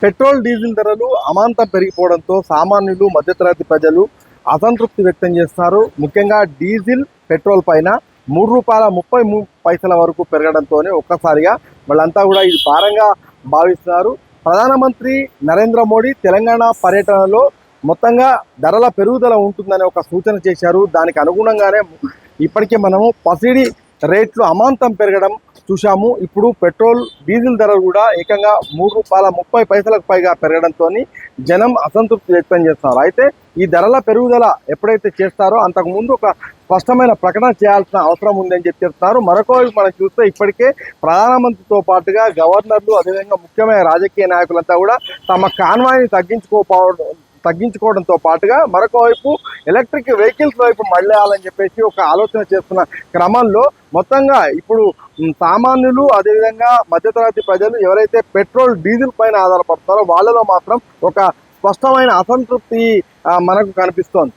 Petrol diesel ధరలు అమాంతం పెరిగిపోవడంతో సామాన్యులు మధ్యతరగతి ప్రజలు అసంతృప్తి వ్యక్తం చేస్తున్నారు. ముఖ్యంగా డీజిల్ పెట్రోల్ పైన రూ. 3.30 వరకు పెరగడంతోనే ఒక్కసారిగా వాళ్ళంతా కూడా ఇది భారంగా భావిస్తున్నారు. ప్రధానమంత్రి నరేంద్ర మోడీ తెలంగాణ పర్యటనలో మొత్తంగా ధరల పెరుగుదల ఉంటుందని ఒక సూచన చేశారు. దానికి అనుగుణంగానే ఇప్పటికే మనము పసిడి రేట్లు అమాంతం పెరగడం చూశాము. ఇప్పుడు పెట్రోల్ డీజిల్ ధరలు కూడా ఏకంగా రూ. 3.30 పైగా పెరగడంతో జనం అసంతృప్తి వ్యక్తం చేస్తున్నారు. అయితే ఈ ధరల పెరుగుదల ఎప్పుడైతే చేస్తారో అంతకుముందు ఒక స్పష్టమైన ప్రకటన చేయాల్సిన అవసరం ఉందని చెప్తున్నారు. మరొకవైపు మనం చూస్తే ఇప్పటికే ప్రధానమంత్రితో పాటుగా గవర్నర్లు అదేవిధంగా ముఖ్యమైన రాజకీయ నాయకులంతా కూడా తమ కాన్వాయ్ని తగ్గించుకోవడంతో పాటుగా మరొక వైపు ఎలక్ట్రిక్ వెహికల్స్ వైపు మళ్ళేయాలని చెప్పేసి ఒక ఆలోచన చేస్తున్న క్రమంలో మొత్తంగా ఇప్పుడు సామాన్యులు అదేవిధంగా మధ్యతరగతి ప్రజలు ఎవరైతే పెట్రోల్ డీజిల్ పైన ఆధారపడతారో వాళ్ళలో మాత్రం ఒక స్పష్టమైన అసంతృప్తి మనకు కనిపిస్తోంది.